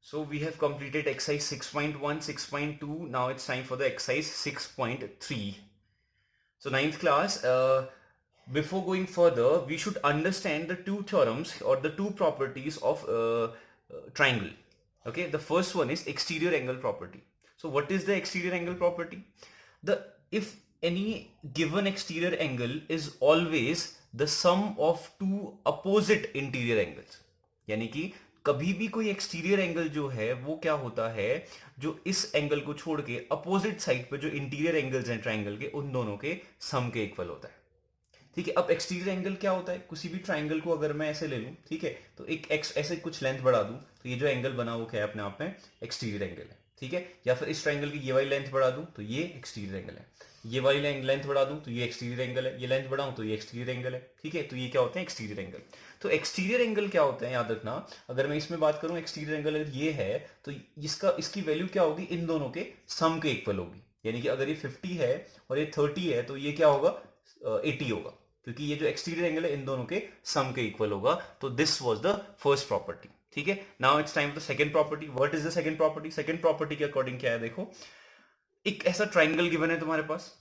So we have completed exercise 6.1, 6.2. Now it's time for the exercise 6.3. So ninth class, before going further, we should understand the two theorems or the two properties of triangle. Okay, the first one is exterior angle property. So what is the exterior angle property? If any given exterior angle is always the sum of two opposite interior angles, यानी कि कभी भी कोई exterior angle जो है वो क्या होता है, जो इस एंगल को छोड़ के अपोजिट साइड पे जो इंटीरियर एंगल्स हैं ट्राइंगल के, उन दोनों के सम के इक्वल होता है। ठीक है, अब एक्सटीरियर एंगल क्या होता है, किसी भी ट्राइंगल को अगर मैं ऐसे ले लूं, ठीक है, तो एक एक्स ऐसे कुछ लेंथ बढ़ा दूं, तो ये जो एंगल बना वो क्या है, अपने आप में एक्सटीरियर एंगल है। ठीक है, या फिर इस ट्राइंगल की ये वाली लेंथ बढ़ा दूं तो ये एक्सटीरियर एंगल है, ये वाली लेंथ बढ़ा दूं तो ये एक्सटीरियर एंगल है, ये लेंथ बढ़ाऊं तो ये एक्सटीरियर एंगल है। ठीक है, तो ये क्या होते हैं, एक्सटीरियर एंगल। तो एक्सटीरियर एंगल क्या होते हैं, याद रखना, अगर मैं इसमें बात करूं एक्सटीरियर एंगल अगर ये है तो इसकी वैल्यू क्या होगी, इन दोनों के सम के इक्वल होगी। यानी कि अगर ये 50 है और ये 30 है तो ये क्या होगा, 80 होगा, क्योंकि ये जो एक्सटीरियर एंगल है इन दोनों के सम के इक्वल होगा। तो this was the first property. ठीक है, now it's time for the second property. What is the second property? Second property के अकॉर्डिंग क्या है, देखो, एक ऐसा ट्राइंगल गिवन है तुम्हारे पास,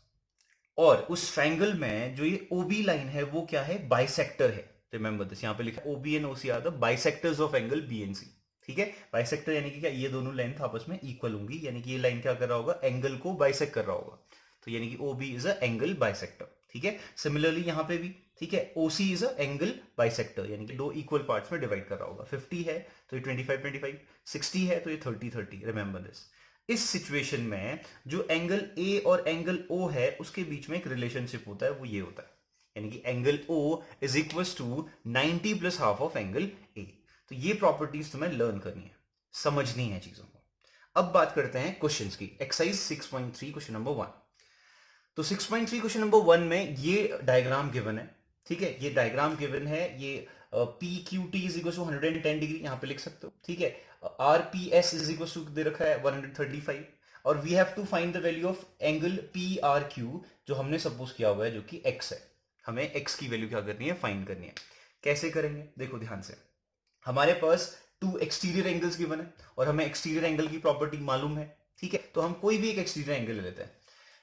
और उस ट्राइंगल में जो ये ओबी लाइन है वो क्या है, बाइसेक्टर है। रिमेंबर दिस, यहां पे लिखा है OB and OC are the bisectors of angle B and C. ठीक है, बाइसेक्टर यानी कि क्या, ये दोनों लेंथ आपस में इक्वल होंगी, यानी कि ये लाइन क्या कर रहा होगा, एंगल को बाइसेक्ट कर रहा होगा। तो यानी कि ओबी इज अ एंगल बाइसेक्टर। ठीक है, सिमिलरली यहां पे भी, ठीक है, ओसी इज अ एंगल बाइसेक्टर, यानी कि दो इक्वल पार्ट्स में डिवाइड कर रहा होगा। 50 है तो ये 25 25, 60 है तो ये 30 30। Remember this. इस सिचुएशन में जो एंगल ए और एंगल ओ है उसके बीच में एक रिलेशनशिप होता है, वो ये होता है, यानी कि angle O is equal to 90 plus half of angle A. तो ये प्रॉपर्टीज तुम्हें लर्न करनी है, समझनी है चीजों को। अब बात करते हैं क्वेश्चंस की। Exercise 6.3 question number 1। तो 6.3 क्वेश्चन नंबर 1 में ये डायग्राम गिवन है। ठीक है, ये डायग्राम गिवन है, ये P Q T is equal to 110 degree यहां पे लिख सकते हो। ठीक है, R P S is equal to दे रखा है 135, और we have to find the value of angle P R Q, जो हमने सपोज किया हुआ है, जो कि एक्स है। हमें एक्स की वैल्यू क्या करनी है, फाइंड करनी है। कैसे करेंगे, देखो ध्यान से। हमारे पास टू एक्सटीरियर एंगल्स गिवन है और हमें एक्सटीरियर एंगल की प्रॉपर्टी मालूम है। ठीक है, तो हम कोई भी एक एक्सटीरियर एंगल ले लेते हैं।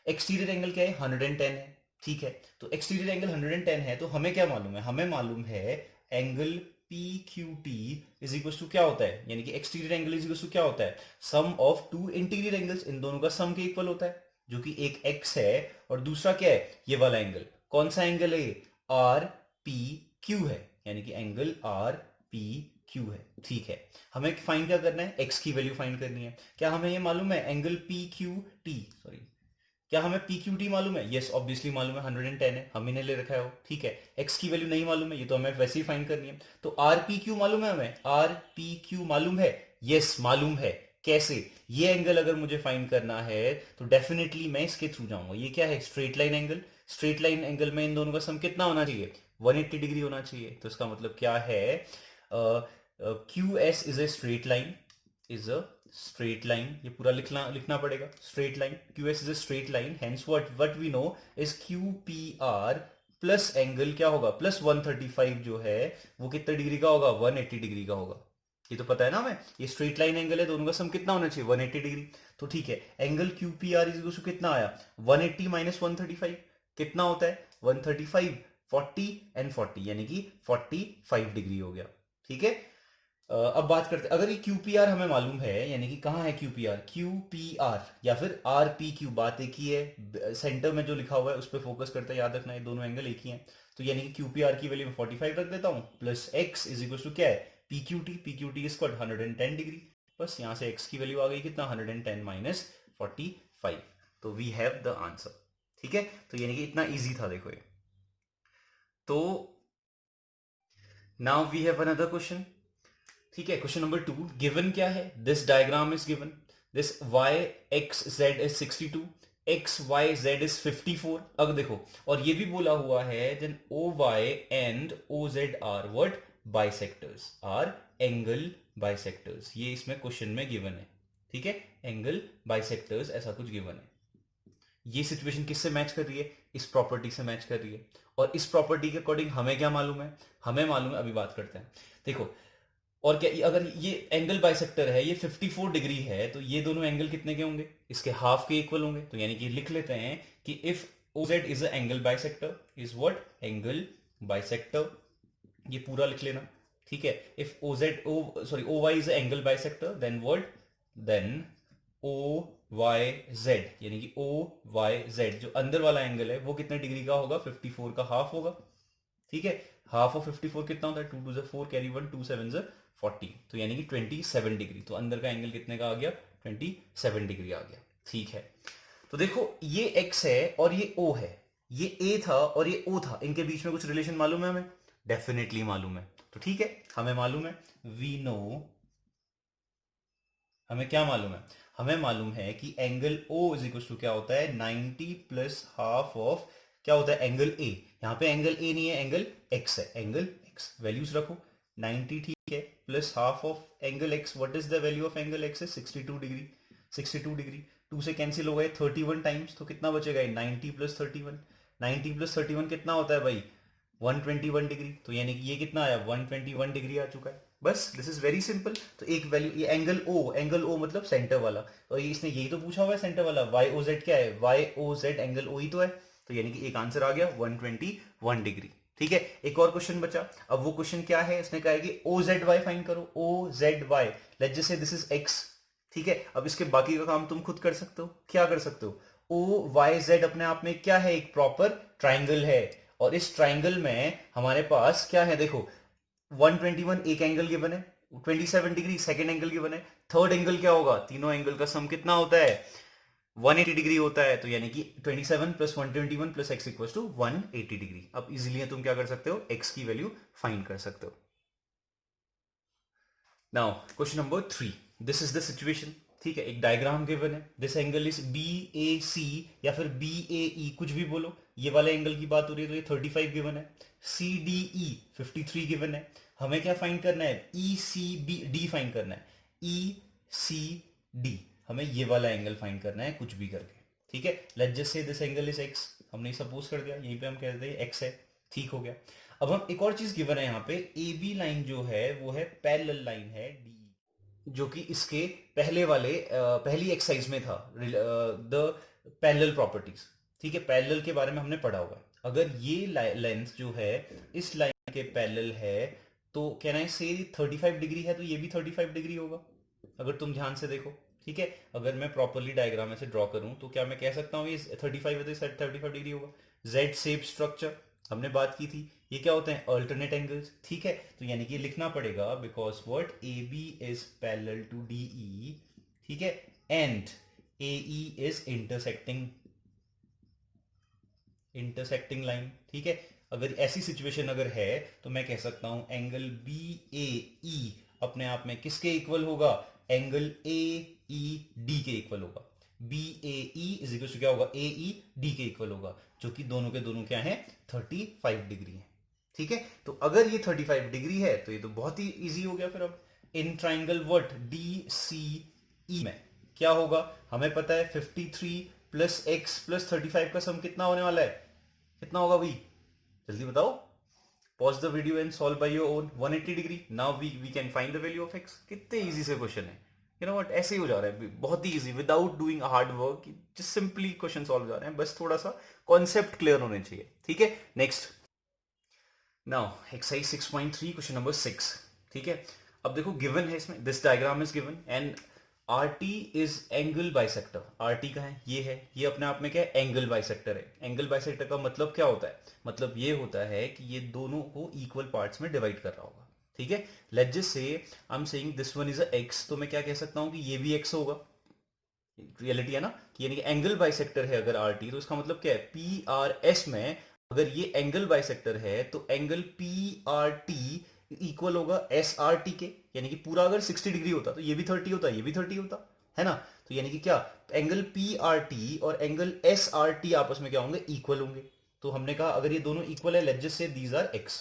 एक्सटीरियर एंगल क्या है, 110 है। ठीक है, तो एक्सटीरियर एंगल 110 है, तो हमें क्या मालूम है, हमें मालूम है angle P Q T is equal to क्या होता है, यानी कि exterior angle is equal to क्या होता है, sum of two interior angles, इन दोनों का सम के इक्वल होता है, जो कि एक एक्स है और दूसरा क्या है, ये वाला एंगल। कौन सा एंगल है, आर पी क्यू है, यानी कि एंगल आर पी क्यू है। ठीक है, हमें फाइंड क्या करना है, एक्स की वैल्यू फाइंड करनी है। क्या हमें ये मालूम है angle P Q T, sorry, क्या हमें पी क्यू टी मालूम है? यस, ऑब्वियसली मालूम है, 110 है, हम इन्हें ले रखा है वो। ठीक है, एक्स की वैल्यू नहीं मालूम है, ये तो हमें वैसे ही फाइंड करनी है। तो आर पी क्यू मालूम है, हमें आर पी क्यू मालूम है, यस मालूम है। कैसे, ये एंगल अगर मुझे फाइंड करना है तो डेफिनेटली मैं इसके थ्रू जाऊंगा। ये क्या है, straight line angle. Straight line angle में इन दोनों का सम कितना होना चाहिए, 180 डिग्री होना चाहिए। तो इसका मतलब क्या है, Q S is a straight line, is a straight line, ये पूरा लिखना लिखना पड़ेगा, straight line, Q S is a straight line, hence what we know is Q P R plus angle क्या होगा, प्लस 135 जो है वो कितने डिग्री का होगा, 180 डिग्री का होगा। ये तो पता है ना हमें, ये स्ट्रेट लाइन एंगल है, दोनों का सम कितना होना चाहिए, 180 डिग्री। तो ठीक है, angle Q P R is कितना आया, 180 माइनस 135 कितना होता है, 135, 40 एंड 40, यानी कि 45 डिग्री हो गया। ठीक है, अब बात करते हैं, अगर ये QPR हमें मालूम है, यानी कि कहाँ है QPR या फिर RPQ, बात एक ही है। सेंटर में जो लिखा हुआ है उस पर फोकस करते हैं, याद रखना ये दोनों एंगल एक ही हैं। तो यानी कि QPR की वैल्यू में 45 रख देता हूँ, plus x is equal to क्या है, PQT इज 110 डिग्री। बस यहाँ से x की वैल्यू आ गई कितना, 110 माइनस 45। तो वी हैव द आंसर। ठीक है, तो यानी कि इतना ईजी था, देखो ये। तो now we have another question. ठीक है, क्वेश्चन नंबर 2 गिवन क्या है, this diagram is given, this y x z is 62, x y z is 54। अब देखो, और ये भी बोला हुआ है then o y and o z are what, bisectors, are angle bisectors, ये इसमें क्वेश्चन में गिवन है। ठीक है, एंगल बाइसेक्टर्स ऐसा कुछ गिवन है। ये सिचुएशन किससे मैच कर रही है, इस प्रॉपर्टी से मैच कर रही है, और इस प्रॉपर्टी के अकॉर्डिंग हमें क्या मालूम है, हमें मालूम है, अभी बात करते हैं। देखो, और क्या अगर ये एंगल बाइसेक्टर है, ये 54 डिग्री है, तो ये दोनों एंगल कितने के होंगे? इसके हाफ के इक्वल होंगे। तो यानी कि लिख लेते हैं कि if OZ is a angle bisector, is what? Angle bisector. ये पूरा लिख लेना, ठीक है। If OY is a angle bisector, then what? Then OYZ, यानी कि OYZ जो अंदर वाला एंगल है वो कितने डिग्री का होगा? 54 का हाफ होगा, ठीक है। हाफ ऑफ 54 कितना होता है? 2 2 4 कैरी 1, 2 7 40, तो यानी कि 27 डिग्री। तो अंदर का एंगल कितने का आ गया? 27 डिग्री आ गया, ठीक है। तो देखो ये x है और ये O है, ये A था और ये O था, इनके बीच में कुछ रिलेशन मालूम है हमें? डेफिनेटली मालूम है। तो ठीक है, हमें मालूम है, वी नो, हमें क्या मालूम है? हमें मालूम है कि angle O is equal to क्या होता है? 90 प्लस हाफ ऑफ क्या होता है? Angle A। यहाँ पे एंगल A नहीं है, एंगल X है, एंगल X। वैल्यूज रखो, 90 ठीक है, plus half of angle X। What is the value of angle X? है 62 डिग्री। 62 डिग्री 2 से कैंसिल हो गए 31 टाइम्स, तो कितना बचेगा? 90 प्लस 31। 90 प्लस 31 कितना होता है भाई? 121 डिग्री। तो यानी कि ये कितना आया? 121 डिग्री आ चुका है। बस दिस इज वेरी सिंपल। तो एक वैल्यू, ये एंगल ओ मतलब सेंटर वाला, और ये इसने यही तो पूछा हुआ है सेंटर वाला। YOZ क्या है? YOZ एंगल ओ ही तो है। तो यानी कि एक आंसर आ गया 121 डिग्री, ठीक है। एक और क्वेश्चन बचा। अब वो क्वेश्चन क्या है? इसने कहा है कि OZY फाइंड करो। OZY, let's just say this is x, ठीक है। अब इसके बाकी का काम तुम खुद कर सकते हो। क्या कर सकते हो? OYZ अपने आप में क्या है? एक प्रॉपर ट्राइंगल है, और इस ट्राइंगल में हमारे पास क्या है? देखो 121 एक एंगल गिवन है, 27 डिग्री सेकेंड एंगल गिवन है, थर्ड एंगल क्या होगा? तीनों एंगल का सम कितना होता है? 180 डिग्री होता है। तो यानी कि 27 plus 121 plus x equal to 180 degree. अब इजीली तुम क्या कर सकते हो? एक्स की वैल्यू फाइंड कर सकते हो। Now question number 3, this is the situation, ठीक है। एक डायग्राम गिवन है, दिस एंगल इज BAC या फिर BAE, कुछ भी बोलो। ये वाले एंगल की बात हो रही है, तो ये 35 गिवन है। CDE 53 गिवन है। हमें क्या फाइंड करना है? ECBD फाइंड करना है। ECD, हमें ये वाला एंगल फाइंड करना है कुछ भी करके, ठीक है। Let's just say this angle is x, हमने सपोज कर दिया, यहीं पे हम कहते हैं x है, ठीक हो गया। अब हम एक और चीज गिवन है यहाँ पे, AB लाइन जो है वो है पैरेलल लाइन है DE, जो कि इसके पहले वाले पहली एक्सरसाइज में था, द पैरेलल प्रॉपर्टीज, ठीक है। पैरेलल के बारे में हमने पढ़ा हुआ है। अगर ये लेंथ जो है इस लाइन के पैरेलल है, तो कैन आई से 35 डिग्री है, तो ये भी 35 डिग्री होगा, अगर तुम ध्यान से देखो, ठीक है। अगर मैं प्रॉपरली डायग्राम ऐसे ड्रॉ करूं, तो क्या मैं कह सकता हूं ये 35 है तो 35 डिग्री होगा। जेड शेप स्ट्रक्चर हमने बात की थी, ये क्या होते हैं? अल्टरनेट एंगल्स, ठीक है। तो यानी कि लिखना पड़ेगा, because what? AB is parallel to DE, ठीक है, and AE is intersecting line, ठीक है। अगर ऐसी सिचुएशन अगर है, तो मैं कह सकता हूं एंगल BAE अपने आप में किसके इक्वल होगा? एंगल AED के इक्वल होगा। BAE इज इक्वल टू क्या होगा? AED के इक्वल होगा, जो कि दोनों के दोनों क्या है? 35 डिग्री है, ठीक है। तो अगर ये 35 डिग्री है, तो ये तो बहुत ही इजी हो गया फिर। अब इन ट्राइंगल व्हाट? DCE में क्या होगा? हमें पता है 53 प्लस एक्स प्लस 35 का सम कितना होने वाला है? कितना होगा भाई? जल्दी बताओ। Pause the video and solve by your own. 180 degree. Now we can find the value of X. कितने इजी से क्वेश्चन है, यू नो व्हाट, ऐसे ही हो जा रहा है, बहुत ही easy, without doing hard work, just simply question solve जा रहे हैं, बस थोड़ा सा कॉन्सेप्ट क्लियर होने चाहिए, ठीक है। Next, now exercise 6.3 question number 6, ठीक है। अब देखो गिवन है इसमें, this diagram is given and RT is angle bisector. RT का है, ये अपने आप में क्या है? एंगल बाइसेक्टर है। एंगल बाइसेक्टर का मतलब क्या होता है? मतलब ये होता है कि ये दोनों को इक्वल पार्ट्स में डिवाइड कर रहा होगा, ठीक है। लेट्स जस्ट से I am saying this one is a x, तो मैं क्या कह सकता हूं कि ये भी x होगा। रियलिटी है ना, कि यानी कि एंगल बाइसेक्टर है अगर RT, तो इसका मतलब क्या है? PRS में अगर ये एंगल बाइसेक्टर है, तो एंगल PRT इक्वल होगा SRT के, यानी कि पूरा अगर 60 डिग्री होता तो ये भी 30 होता, ये भी 30 होता, है ना। तो यानी कि क्या, एंगल PRT और एंगल SRT आपस में क्या होंगे? इक्वल होंगे। तो हमने कहा अगर ये दोनों इक्वल है, let's just say these are x,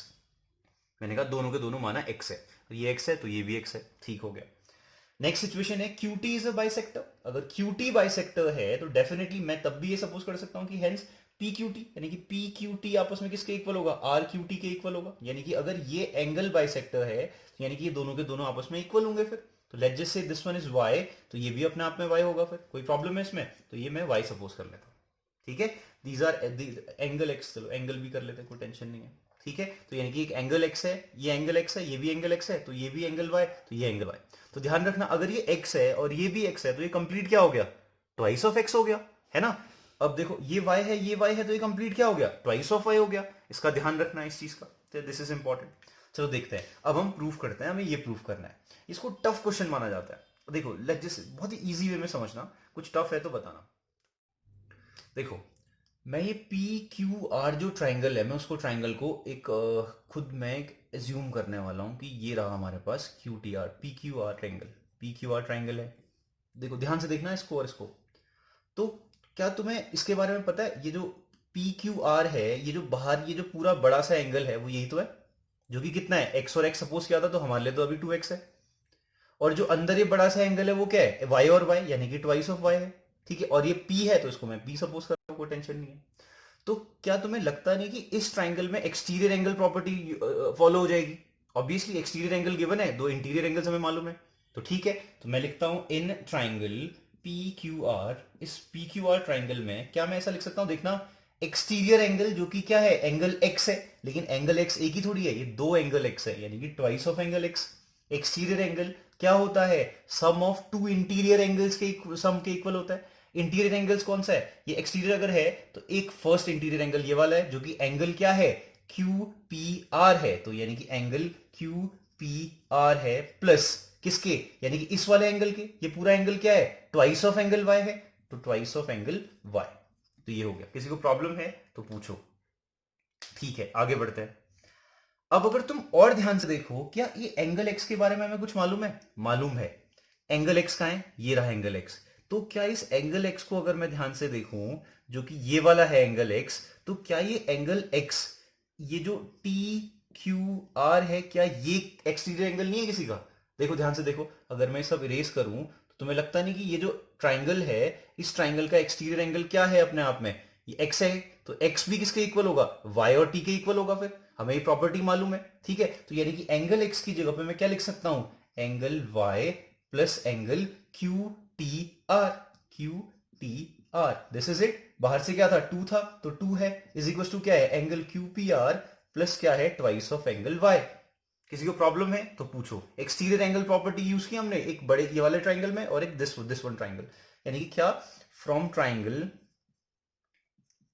मैंने कहा दोनों के दोनों माना x है, तो ये x है तो ये भी x है, ठीक हो गया। नेक्स्ट सिचुएशन है QT इज अ बाइसेक्टर। अगर QT बाइसेक्टर है, तो डेफिनेटली मैं तब भी ये सपोज कर सकता हूं कि हेंस पी क्यू टी, यानी कि पी क्यू टी आपस में किसके इक्वल होगा, आर क्यू टी के इक्वल होगा। यानी कि अगर ये एंगल बाइसेक्टर है तो यानी कि ये दोनों के दोनों आपस में इक्वल होंगे फिर। तो let's just say this one is Y, तो ये भी अपने आप में वाई होगा। फिर कोई प्रॉब्लम है इसमें, तो ये मैं वाई सपोज कर लेता हूँ। ठीक है, दीज आर एंगल एक्स, चलो एंगल भी कर लेते हैं, कोई टेंशन नहीं है। ठीक है, तो यानी कि एक एंगल एक्स है, ये एंगल एक्स है, ये भी एंगल एक्स है, तो ये भी एंगल वाई, तो ये एंगल वाई। तो ध्यान रखना, अगर ये एक्स है और ये भी एक्स है तो ये कंप्लीट क्या हो गया, ट्वाइस ऑफ एक्स हो गया, है ना। अब देखो ये y है, ये y है, तो ये कंप्लीट क्या हो गया, ट्वाइस ऑफ y हो गया। इसका ध्यान रखना है इस चीज का, तो दिस इज इंपॉर्टेंट। चलो देखते हैं, अब हम प्रूफ करते हैं, हमें ये प्रूफ करना है। इसको टफ क्वेश्चन माना जाता है। देखो लेट जस्ट, बहुत ही इजी वे में समझना, कुछ टफ है तो बताना। देखो मैं ये पी क्यू आर जो ट्राइंगल है, मैं उसको ट्राइंगल को एक खुद मैं एक एज्यूम करने वाला हूं कि ये रहा हमारे पास Q T R, P Q R triangle, P Q R triangle है। देखो ध्यान से देखना इसको और इसको। तो क्या तुम्हें इसके बारे में पता है, ये जो पी क्यू आर है, ये जो बाहर ये जो पूरा बड़ा सा एंगल है वो यही तो है, जो कि कितना है, एक्स और एक्स सपोज किया था, तो हमारे लिए तो अभी 2x है। और जो अंदर ये बड़ा सा एंगल है वो क्या है, y और y, यानी कि ट्वाइस ऑफ y है। ठीक है, और ये p है तो इसको मैं p सपोज कर रहा हूं, कोई टेंशन नहीं है। तो क्या तुम्हें लगता नहीं कि इस ट्राइंगल में एक्सटीरियर एंगल प्रॉपर्टी फॉलो हो जाएगी। ऑब्वियसली एक्सटीरियर एंगल गिवन है, दो इंटीरियर एंगल्स हमें मालूम है। तो ठीक है, तो मैं लिखता हूं in triangle P Q are, इस पी क्यू आर ट्राइंगल में क्या मैं ऐसा लिख सकता हूं, देखना, एक्सटीरियर एंगल जो कि क्या है, एंगल एक्स है, लेकिन एंगल एक्स एक ही थोड़ी है, ये दो एंगल एक्स है, यानी कि twice of angle x. Exterior angle क्या होता है, sum of two interior angles के सम के इक्वल होता है। इंटीरियर एंगल्स कौन सा है, ये एक्सटीरियर अगर है तो एक फर्स्ट इंटीरियर एंगल ये वाला है, जो कि एंगल क्या है, क्यू पी आर है, तो यानी कि एंगल क्यू पी आर है प्लस किसके, यानी कि इस वाले एंगल के, ये पूरा एंगल क्या है, ट्वाइस ऑफ एंगल वाई है, तो ट्वाइस ऑफ एंगल वाई। तो ये हो गया, किसी को प्रॉब्लम है तो पूछो। ठीक है, आगे बढ़ते हैं। अब अगर तुम और ध्यान से देखो, क्या ये एंगल एक्स के बारे में हमें कुछ मालूम है, मालूम है। एंगल एक्स कहां है, ये रहा एंगल एक्स। तो क्या इस एंगल एक्स को अगर मैं ध्यान से देखूं, जो कि ये वाला है एंगल एक्स, तो क्या ये एंगल एक्स, ये जो टी क्यू आर है, क्या ये एक्सटीरियर एंगल नहीं है किसी का। देखो ध्यान से देखो, अगर मैं सब इरेज करूं तो तुम्हें लगता नहीं कि ये जो ट्राइंगल है, इस ट्राइंगल का एक्सटीरियर एंगल क्या है अपने आप में, ये एक्स है, तो एक्स भी किसके इक्वल होगा, वाई और टी के इक्वल होगा। फिर हमें ये प्रॉपर्टी मालूम है। ठीक है, तो यानी कि एंगल एक्स की जगह पे मैं क्या लिख सकता हूं, angle Y plus angle Q T R, Q T R, this is it. बाहर से क्या था, 2 था, तो 2 है, इज इक्वल टू क्या है, angle Q P R plus क्या है, ट्वाइस ऑफ एंगल वाई। किसी को प्रॉब्लम है तो पूछो। एक्सटीरियर एंगल प्रॉपर्टी यूज की हमने एक बड़े ये वाले ट्राइंगल में और एक दिस वन ट्राइंगल, यानी कि क्या, फ्रॉम ट्राइंगल,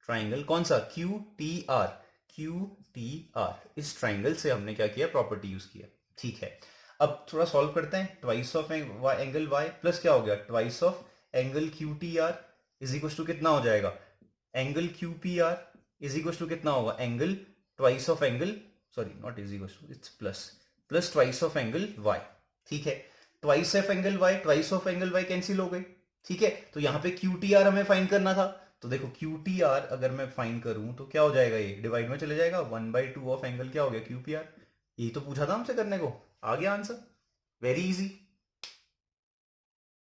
ट्राइंगल कौन सा, Q T R, Q T are, इस ट्राइंगल से हमने क्या किया, प्रॉपर्टी यूज किया। ठीक है, अब थोड़ा सॉल्व करते हैं। Twice of angle Y plus क्या हो गया, twice of angle Q T R is equal to कितना हो जाएगा, angle Q P R is equal to कितना होगा, angle twice of angle, sorry not is equal to, it's plus, plus twice of angle Y. ठीक है, twice of angle Y, twice of angle Y cancel हो गई। ठीक है, तो यहां पे क्यू टी आर हमें फाइंड करना था, तो देखो क्यू टी आर अगर मैं फाइंड करूं तो क्या हो जाएगा, ये डिवाइड में चले जाएगा, 1/2 ऑफ एंगल क्या हो गया, क्यू पी आर। यही तो पूछा था हमसे करने को, आ गया आंसर, वेरी इजी।